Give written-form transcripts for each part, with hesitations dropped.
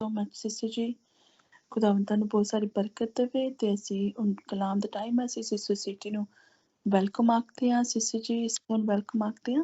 So much sister ਜੀ। ਖੁਦਾਵੰਦ ਤੁਹਾਨੂੰ ਬਹੁਤ ਸਾਰੀ ਬਰਕਤ ਦੇਵੇ ਤੇ ਅਸੀਂ ਹੁਣ ਕਲਾਮ ਦਾ ਟਾਈਮ ਹੈ, ਅਸੀਂ ਸਿਸਟਰ ਸਿਟੀ ਨੂੰ ਵੈਲਕਮ ਆਖਦੇ ਹਾਂ। ਸਿਸਟਰ ਜੀ ਇਸ ਨੂੰ ਵੈਲਕਮ ਆਖਦੇ ਹਾਂ।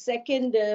2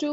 2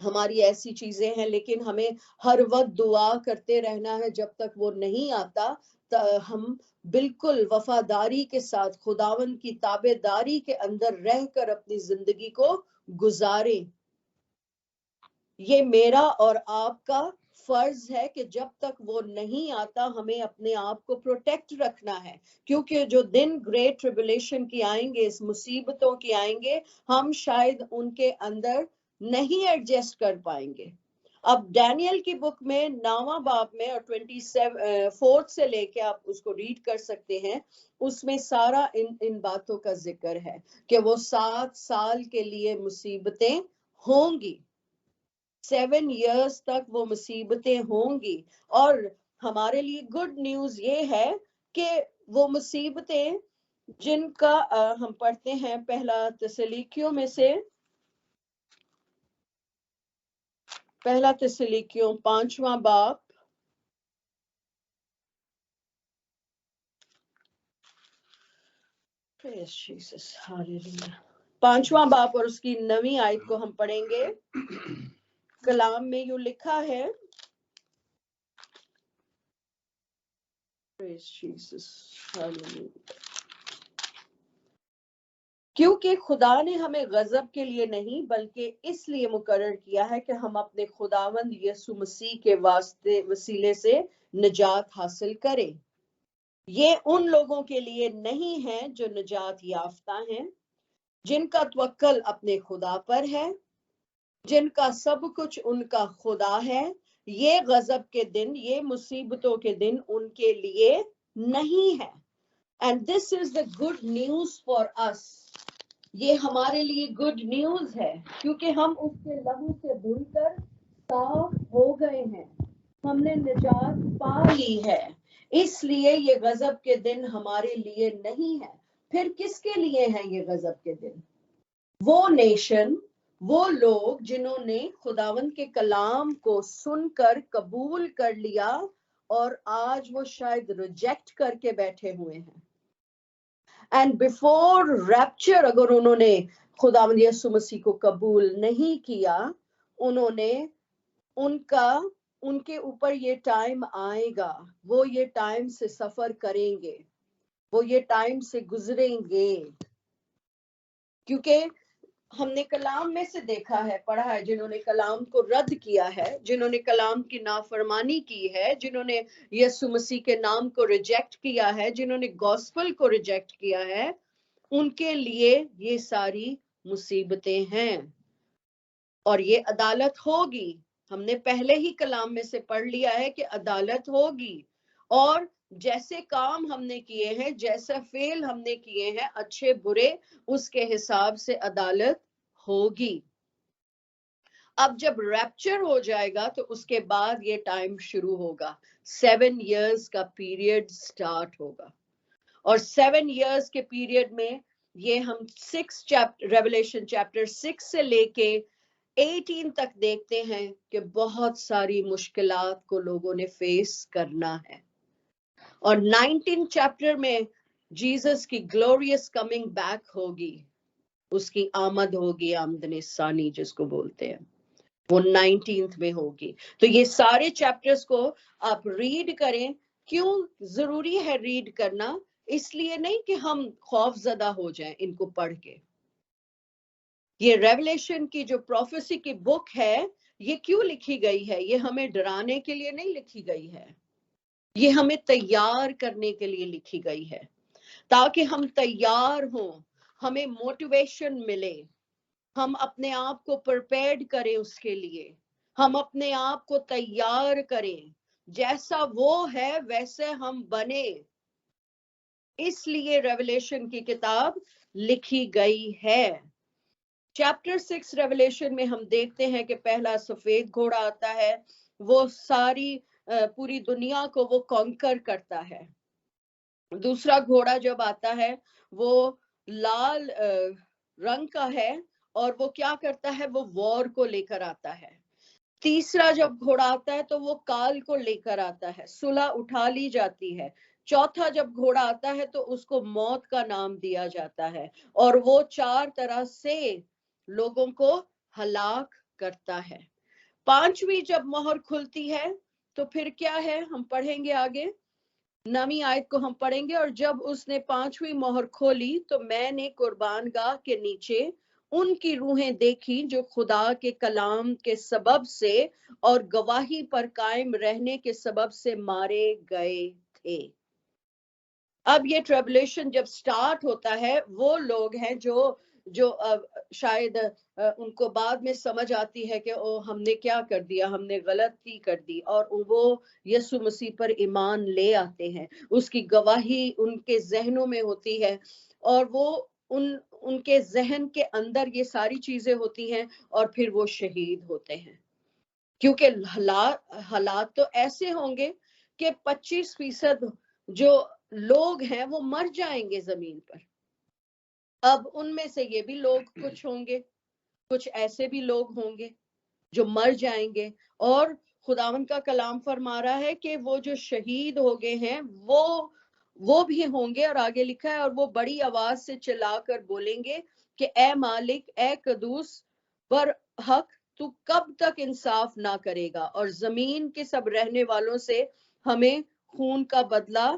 ہماری ایسی چیزیں ہیں، لیکن ہمیں ہر وقت دعا کرتے رہنا ہے جب تک وہ نہیں آتا ہم بالکل وفاداری کے ساتھ خداوند کی تابع داری کے اندر رہ کر اپنی زندگی کو گزاریں۔ یہ میرا اور آپ کا فرض ہے کہ جب تک وہ نہیں آتا ہمیں اپنے آپ کو پروٹیکٹ رکھنا ہے، کیونکہ جو دن گریٹ ٹریبولیشن کی آئیں گے، اس مصیبتوں کی آئیں گے، ہم شاید ان کے اندر نہیں ایڈجسٹ کر پائیں گے۔ اب ڈینیل کی بک میں 9واں باب میں اور 24 سے لے کے آپ اس کو ریڈ کر سکتے ہیں، اس میں سارا ان باتوں کا ذکر ہے کہ وہ 7 سال کے لیے مصیبتیں ہوں گی، 7 ایئرس تک وہ مصیبتیں ہوں گی۔ اور ہمارے لیے گڈ نیوز یہ ہے کہ وہ مصیبتیں جن کا ہم پڑھتے ہیں پہلا تسلیکیوں میں سے، پہلا تسلیکیوں 5واں باب، Praise Jesus, hallelujah، 5واں باب اور اس کی 9ویں آیت کو ہم پڑھیں گے۔ کلام میں یوں لکھا ہے، Praise Jesus, hallelujah، کیونکہ خدا نے ہمیں غضب کے لیے نہیں بلکہ اس لیے مقرر کیا ہے کہ ہم اپنے خداوند یسوع مسیح کے وسیلے سے نجات حاصل کریں۔ یہ ان لوگوں کے لیے نہیں ہے جو نجات یافتہ ہیں، جن کا توکل اپنے خدا پر ہے، جن کا سب کچھ ان کا خدا ہے۔ یہ غضب کے دن، یہ مصیبتوں کے دن ان کے لیے نہیں ہے۔ And this is the good news for us۔ یہ ہمارے لیے گڈ نیوز ہے، کیونکہ ہم اس کے لہو سے دھل کر صاف ہو گئے ہیں، ہم نے نجات پا لی ہے، اس لیے یہ غضب کے دن ہمارے لیے نہیں ہے۔ پھر کس کے لیے ہیں یہ غضب کے دن؟ وہ نیشن، وہ لوگ جنہوں نے خداوند کے کلام کو سن کر قبول کر لیا اور آج وہ شاید ریجیکٹ کر کے بیٹھے ہوئے ہیں۔ اینڈ بیفور ریپچر اگر انہوں نے خداوند یسوع مسیح کو قبول نہیں کیا، انہوں نے ان کے اوپر یہ ٹائم آئے گا، وہ یہ ٹائم سے سفر کریں گے، وہ یہ ٹائم سے گزریں گے، کیونکہ ہم نے کلام میں سے دیکھا ہے، پڑھا ہے، جنہوں نے کلام کو رد کیا ہے، جنہوں نے کلام کی نافرمانی کی ہے، جنہوں نے یسوع مسیح کے نام کو ریجیکٹ کیا ہے، جنہوں نے گوسپل کو ریجیکٹ کیا ہے، ان کے لیے یہ ساری مصیبتیں ہیں اور یہ عدالت ہوگی۔ ہم نے پہلے ہی کلام میں سے پڑھ لیا ہے کہ عدالت ہوگی، اور جیسے کام ہم نے کیے ہیں، جیسا فعل ہم نے کیے ہیں، اچھے برے، اس کے حساب سے عدالت ہوگی۔ اب جب ریپچر ہو جائے گا تو اس کے بعد یہ ٹائم شروع ہوگا، 7 ایئرز کا پیریڈ سٹارٹ ہوگا، اور 7 ایئرز کے پیریڈ میں یہ ہم ریویلیشن چیپٹر 6 سے لے کے 18 تک دیکھتے ہیں کہ بہت ساری مشکلات کو لوگوں نے فیس کرنا ہے، اور 19 چیپٹر میں جیسس کی گلوریس کمنگ بیک ہوگی، اس کی آمد ہوگی، آمدن ثانی جس کو بولتے ہیں، وہ 19 میں ہوگی۔ تو یہ سارے چیپٹرز کو آپ ریڈ کریں۔ کیوں ضروری ہے ریڈ کرنا؟ اس لیے نہیں کہ ہم خوف زدہ ہو جائیں ان کو پڑھ کے۔ یہ ریولیشن کی جو پروفیسی کی بک ہے، یہ کیوں لکھی گئی ہے؟ یہ ہمیں ڈرانے کے لیے نہیں لکھی گئی ہے، یہ ہمیں تیار کرنے کے لیے لکھی گئی ہے، تاکہ ہم تیار ہوں، ہمیں موٹیویشن ملے، ہم اپنے آپ کو پرپیئرڈ کریں، اس کے لیے ہم اپنے آپ کو تیار کریں، جیسا وہ ہے ویسے ہم بنے۔ اس لیے ریولیشن کی کتاب لکھی گئی ہے۔ چیپٹر 6 ریولیشن میں ہم دیکھتے ہیں کہ پہلا سفید گھوڑا آتا ہے، وہ ساری پوری دنیا کو وہ کانکر کرتا ہے۔ دوسرا گھوڑا جب آتا ہے وہ لال رنگ کا ہے، اور وہ کیا کرتا ہے؟ وہ وار کو لے کر آتا ہے۔ تیسرا جب گھوڑا آتا ہے تو وہ کال کو لے کر آتا ہے، صلح اٹھا لی جاتی ہے۔ چوتھا جب گھوڑا آتا ہے تو اس کو موت کا نام دیا جاتا ہے، اور وہ 4 طرح سے لوگوں کو ہلاک کرتا ہے۔ پانچویں جب مہر کھلتی ہے تو پھر کیا ہے، ہم پڑھیں گے آگے، 9ویں آیت کو ہم پڑھیں گے۔ اور جب اس نے پانچویں مہر کھولی تو میں نے قربان گاہ کے نیچے ان کی روحیں دیکھی جو خدا کے کلام کے سبب سے اور گواہی پر قائم رہنے کے سبب سے مارے گئے تھے۔ اب یہ ٹریبلیشن جب سٹارٹ ہوتا ہے، وہ لوگ ہیں جو شاید ان کو بعد میں سمجھ آتی ہے کہ ہم نے کیا کر دیا، ہم نے غلطی کر دی، اور وہ یسوع مسیح پر ایمان لے آتے ہیں، اس کی گواہی ان کے ذہنوں میں ہوتی ہے، اور وہ ان کے ذہن کے اندر یہ ساری چیزیں ہوتی ہیں، اور پھر وہ شہید ہوتے ہیں، کیونکہ حالات تو ایسے ہوں گے کہ 25% جو لوگ ہیں وہ مر جائیں گے زمین پر۔ اب ان میں سے یہ بھی لوگ کچھ ہوں گے، کچھ ایسے بھی لوگ ہوں گے جو مر جائیں گے، اور خداوند کا کلام فرما رہا ہے کہ وہ جو شہید ہو گئے ہیں وہ بھی ہوں گے، اور آگے لکھا ہے، اور وہ بڑی آواز سے چلا کر بولیں گے کہ اے مالک، اے قدوس برحق، تو کب تک انصاف نہ کرے گا، اور زمین کے سب رہنے والوں سے ہمیں خون کا بدلہ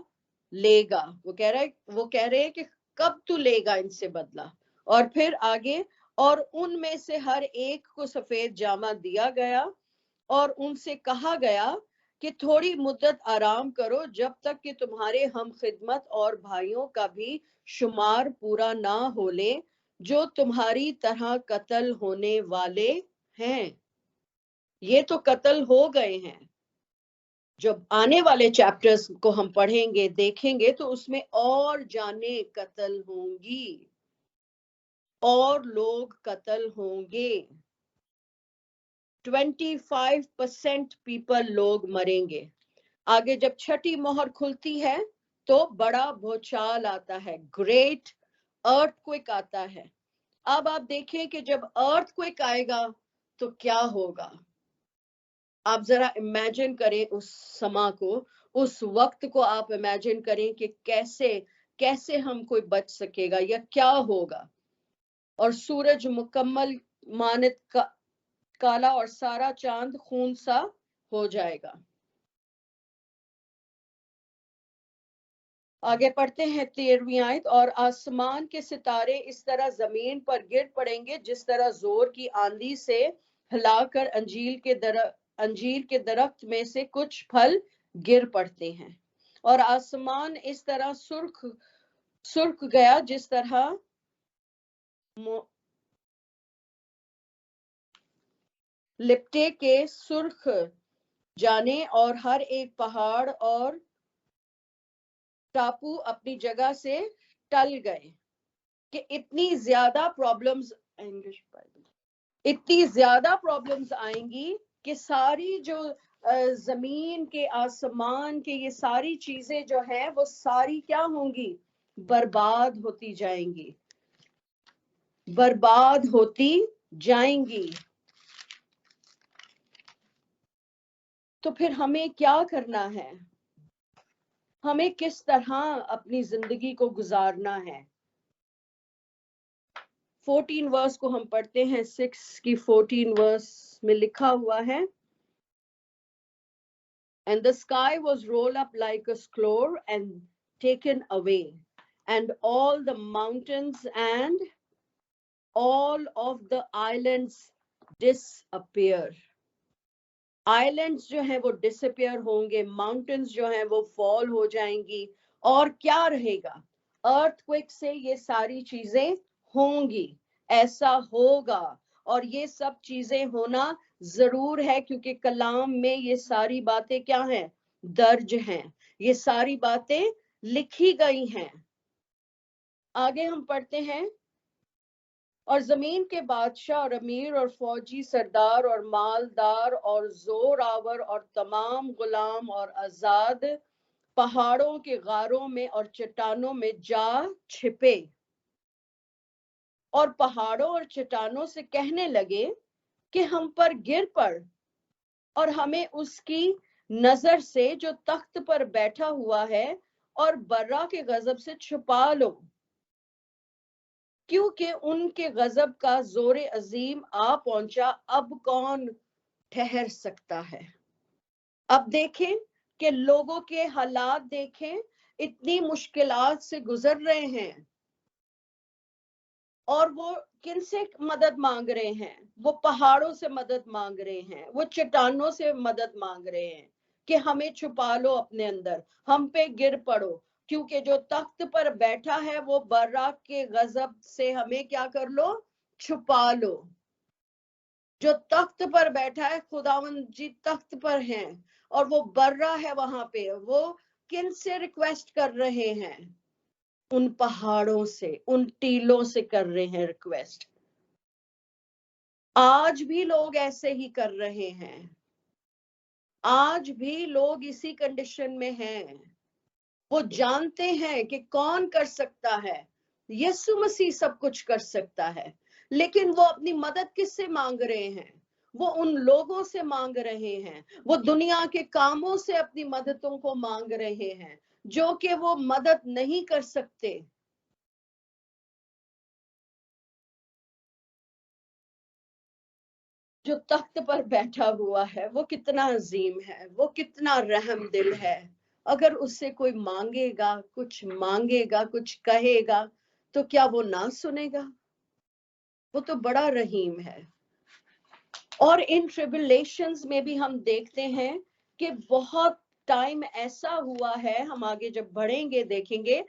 لے گا۔ وہ کہہ رہے ہیں کہ کب تو لے گا ان سے بدلہ۔ اور پھر آگے، اور ان میں سے ہر ایک کو سفید جامہ دیا گیا، اور ان سے کہا گیا کہ تھوڑی مدت آرام کرو، جب تک کہ تمہارے ہم خدمت اور بھائیوں کا بھی شمار پورا نہ ہو لے جو تمہاری طرح قتل ہونے والے ہیں۔ یہ تو قتل ہو گئے ہیں، جب آنے والے چیپٹرز کو ہم پڑھیں گے، دیکھیں گے، تو اس میں اور جانیں قتل ہوں گی، اور لوگ قتل ہوں گے۔ 25% پیپل لوگ مریں گے۔ آگے جب چھٹی مہر کھلتی ہے تو بڑا بھوچال آتا ہے، گریٹ ارتھ کوئک آتا ہے۔ اب آپ دیکھیں کہ جب ارتھ کوئک آئے گا تو کیا ہوگا۔ آپ ذرا امیجن کریں اس سما کو، اس وقت کو آپ امیجن کریں کہ کیسے ہم کوئی بچ سکے گا یا کیا ہوگا۔ اور سورج مکمل مانت کالا اور سارا چاند خون سا ہو جائے گا۔ آگے پڑھتے ہیں 13ویں آیت، اور آسمان کے ستارے اس طرح زمین پر گر پڑیں گے جس طرح زور کی آندھی سے ہلا کر انجیر کے درخت میں سے کچھ پھل گر پڑتے ہیں، اور آسمان اس طرح سرخ گیا جس طرح لپٹے کے سرخ جانے، اور ہر ایک پہاڑ اور ٹاپو اپنی جگہ سے ٹل گئے۔ کہ اتنی زیادہ پرابلمز آئیں گی کہ ساری جو زمین کے، آسمان کے، یہ ساری چیزیں جو ہیں وہ ساری کیا ہوں گی، برباد ہوتی جائیں گی، برباد ہوتی جائیں گی۔ تو پھر ہمیں کیا کرنا ہے، ہمیں کس طرح اپنی زندگی کو گزارنا ہے۔ 14 ورس کو ہم پڑھتے ہیں، 6 کی 14 ورس میں لکھا ہوا ہے، And the sky was rolled up like a scroll and taken away, and all the mountains and all of the islands disappear. Islands جو ہیں وہ disappear ہوں گے، mountains جو ہیں وہ fall ہو جائیں گی، اور کیا رہے گا، earthquake سے یہ ساری چیزیں ہوں گی، ایسا ہوگا، اور یہ سب چیزیں ہونا ضرور ہے، کیونکہ کلام میں یہ ساری باتیں کیا ہیں، درج ہیں، یہ ساری باتیں لکھی گئی ہیں۔ آگے ہم پڑھتے ہیں، اور زمین کے بادشاہ اور امیر اور فوجی سردار اور مالدار اور زور آور اور تمام غلام اور آزاد پہاڑوں کے غاروں میں اور چٹانوں میں جا چھپے، اور پہاڑوں اور چٹانوں سے کہنے لگے کہ ہم پر گر پڑ، اور ہمیں اس کی نظر سے جو تخت پر بیٹھا ہوا ہے اور برا کے غضب سے چھپا لو۔ کیونکہ ان کے غضب کا زور عظیم آ پہنچا، اب کون ٹھہر سکتا ہے؟ اب دیکھیں کہ لوگوں کے حالات دیکھیں، اتنی مشکلات سے گزر رہے ہیں، اور وہ کن سے مدد مانگ رہے ہیں؟ وہ پہاڑوں سے مدد مانگ رہے ہیں، وہ چٹانوں سے مدد مانگ رہے ہیں کہ ہمیں چھپا لو اپنے اندر، ہم پہ گر پڑو، کیونکہ جو تخت پر بیٹھا ہے وہ براق کے غضب سے ہمیں کیا کر لو؟ چھپا لو۔ جو تخت پر بیٹھا ہے، خداوند جی تخت پر ہیں، اور وہ برا ہے وہاں پہ، وہ کن سے ریکویسٹ کر رہے ہیں؟ ان پہاڑوں سے، ان ٹیلوں سے کر رہے ہیں ریکویسٹ۔ آج بھی لوگ ایسے ہی کر رہے ہیں، آج بھی لوگ اسی کنڈیشن میں ہیں۔ وہ جانتے ہیں کہ کون کر سکتا ہے، یسوع مسیح سب کچھ کر سکتا ہے، لیکن وہ اپنی مدد کس سے مانگ رہے ہیں؟ وہ ان لوگوں سے مانگ رہے ہیں، وہ دنیا کے کاموں سے اپنی مددوں کو مانگ رہے ہیں جو کہ وہ مدد نہیں کر سکتے۔ جو تخت پر بیٹھا ہوا ہے وہ کتنا عظیم ہے، وہ کتنا رحم دل ہے۔ اگر اس سے کوئی مانگے گا، کچھ مانگے گا، کچھ کہے گا، تو کیا وہ نہ سنے گا؟ وہ تو بڑا رحیم ہے۔ اور ان ٹریبولیشنز میں بھی ہم دیکھتے ہیں کہ بہت ٹائم ایسا ہوا ہے، ہم آگے جب بڑھیں گے دیکھیں گے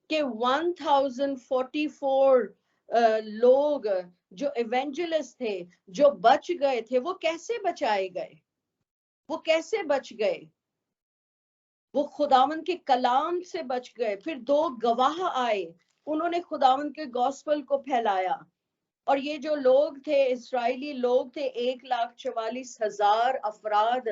کہ 1044 لوگ جو ایونجلسٹ تھے، جو بچ گئے تھے، وہ کیسے بچائے گئے؟ وہ کیسے بچ گئے؟ وہ خداوند کے کلام سے بچ گئے۔ پھر 2 گواہ آئے، انہوں نے خداوند کے گوسپل کو پھیلایا، اور یہ جو لوگ تھے، اسرائیلی لوگ تھے، 1,44,000 افراد،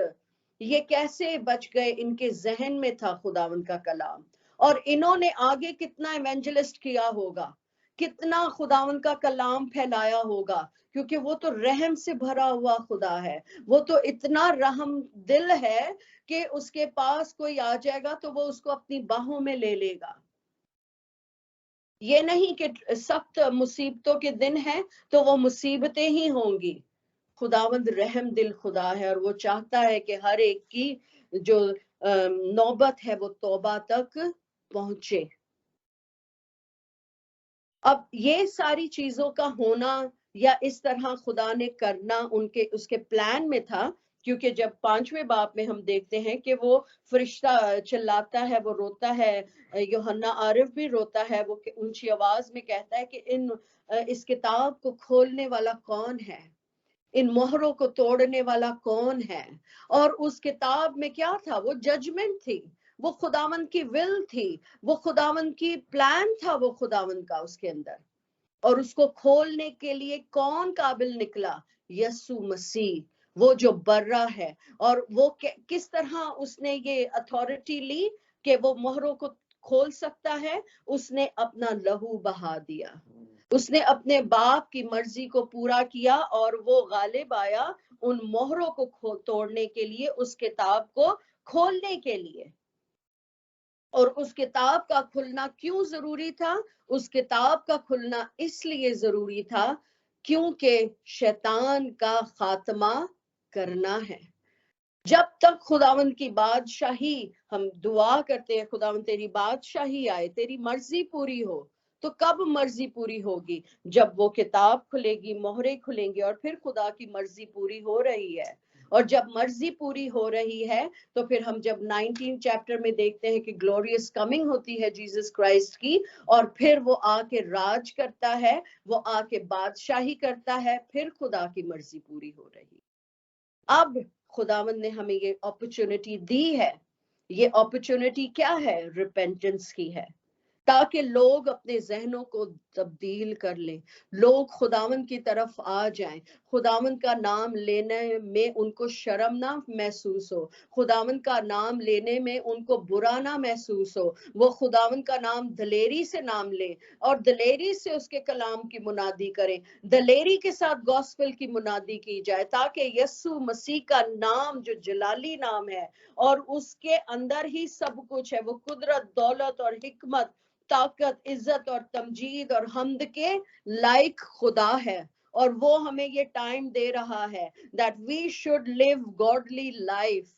یہ کیسے بچ گئے؟ ان کے ذہن میں تھا خداوند کا کلام، اور انہوں نے آگے کتنا ایونجلسٹ کیا ہوگا، کتنا خداوند کا کلام پھیلایا ہوگا، کیونکہ وہ تو رحم سے بھرا ہوا خدا ہے، وہ تو اتنا رحم دل ہے کہ اس کے پاس کوئی آ جائے گا تو وہ اس کو اپنی باہوں میں لے لے گا۔ یہ نہیں کہ سخت مصیبتوں کے دن ہیں تو وہ مصیبتیں ہی ہوں گی۔ خداوند رحم دل خدا ہے، اور وہ چاہتا ہے کہ ہر ایک کی جو نوبت ہے وہ توبہ تک پہنچے۔ اب یہ ساری چیزوں کا ہونا یا اس طرح خدا نے کرنا اس کے پلان میں تھا، کیونکہ جب 5ویں باب میں ہم دیکھتے ہیں کہ وہ فرشتہ چلاتا ہے، وہ روتا ہے، یوحنا عارف بھی روتا ہے، وہ اونچی آواز میں کہتا ہے کہ اس کتاب کو کھولنے والا کون ہے، ان مہروں کو توڑنے والا کون ہے؟ اور اس کتاب میں کیا تھا؟ وہ ججمنٹ تھی، وہ خداوند کی ول تھی، وہ خداوند کی پلان تھا، وہ خداوند کا اس کے اندر۔ اور اس کو کھولنے کے لیے کون قابل نکلا؟ یسوع مسیح، وہ جو برا ہے۔ اور وہ کس طرح اس نے یہ اتھارٹی لی کہ وہ مہروں کو کھول سکتا ہے؟ اس نے اپنا لہو بہا دیا، اس نے اپنے باپ کی مرضی کو پورا کیا، اور وہ غالب آیا ان مہروں کو توڑنے کے لیے، اس کتاب کو کھولنے کے لیے۔ اور اس کتاب کا کھلنا کیوں ضروری تھا؟ اس کتاب کا کھلنا اس لیے ضروری تھا کیونکہ شیطان کا خاتمہ کرنا ہے۔ جب تک خداوند کی بادشاہی، ہم دعا کرتے ہیں خداوند تیری بادشاہی آئے، تیری مرضی پوری ہو، تو کب مرضی پوری ہوگی؟ جب وہ کتاب کھلے گی، مہریں کھلیں گی، اور پھر خدا کی مرضی پوری ہو رہی ہے۔ اور جب مرضی پوری ہو رہی ہے تو پھر ہم جب 19 چیپٹر میں دیکھتے ہیں کہ گلوریس کمنگ ہوتی ہے جیسس کرائسٹ کی، اور پھر وہ آ کے راج کرتا ہے، وہ آ کے بادشاہی کرتا ہے، پھر خدا کی مرضی پوری ہو رہی۔ اب خداوند نے ہمیں یہ اپرچونٹی دی ہے۔ یہ اپرچونٹی کیا ہے؟ ریپینٹنس کی ہے، تاکہ لوگ اپنے ذہنوں کو تبدیل کر لیں، لوگ خداوند کی طرف آ جائیں، خداوند کا نام لینے میں ان کو شرم نہ محسوس ہو، خداوند کا نام لینے میں ان کو برا نہ محسوس ہو، وہ خداوند کا نام دلیری سے نام لیں، اور دلیری سے اس کے کلام کی منادی کریں، دلیری کے ساتھ گوسپل کی منادی کی جائے، تاکہ یسوع مسیح کا نام جو جلالی نام ہے، اور اس کے اندر ہی سب کچھ ہے، وہ قدرت، دولت اور حکمت، طاقت عزت اور تمجید اور حمد کے لائق خدا ہے، اور وہ ہمیں یہ ٹائم دے رہا ہے that we should live godly life,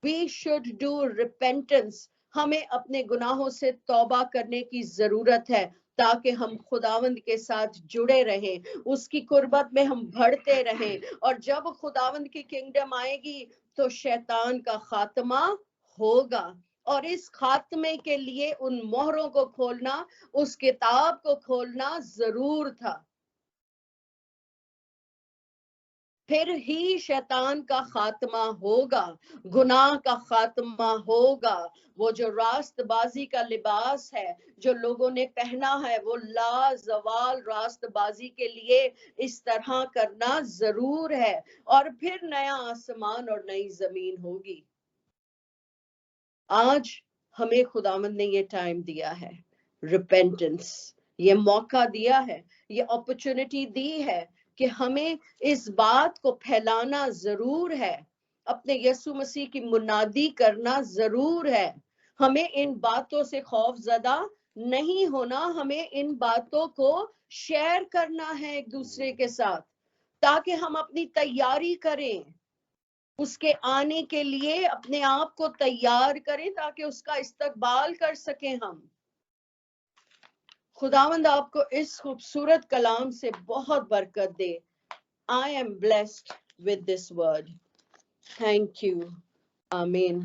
we should do repentance. ہمیں اپنے گناہوں سے توبہ کرنے کی ضرورت ہے تاکہ ہم خداوند کے ساتھ جڑے رہیں، اس کی قربت میں ہم بڑھتے رہیں، اور جب خداوند کی کنگڈم آئے گی تو شیطان کا خاتمہ ہوگا، اور اس خاتمے کے لیے ان مہروں کو کھولنا، اس کتاب کو کھولنا ضرور تھا، پھر ہی شیطان کا خاتمہ ہوگا، گناہ کا خاتمہ ہوگا۔ وہ جو راست بازی کا لباس ہے جو لوگوں نے پہنا ہے، وہ لا زوال راست بازی کے لیے اس طرح کرنا ضرور ہے، اور پھر نیا آسمان اور نئی زمین ہوگی۔ آج ہمیں خداوند نے یہ ٹائم دیا ہے، ریپینٹنس، یہ موقع دیا ہے، یہ اپرچونٹی دی ہے کہ ہمیں اس بات کو پھیلانا ضرور ہے، اپنے یسوع مسیح کی منادی کرنا ضرور ہے۔ ہمیں ان باتوں سے خوف زدہ نہیں ہونا، ہمیں ان باتوں کو شیئر کرنا ہے ایک دوسرے کے ساتھ، تاکہ ہم اپنی تیاری کریں، اس کے آنے کے لیے اپنے آپ کو تیار کریں تاکہ اس کا استقبال کر سکیں ہم۔ خداوند آپ کو اس خوبصورت کلام سے بہت برکت دے۔ I am blessed with this word. Thank you. Amen.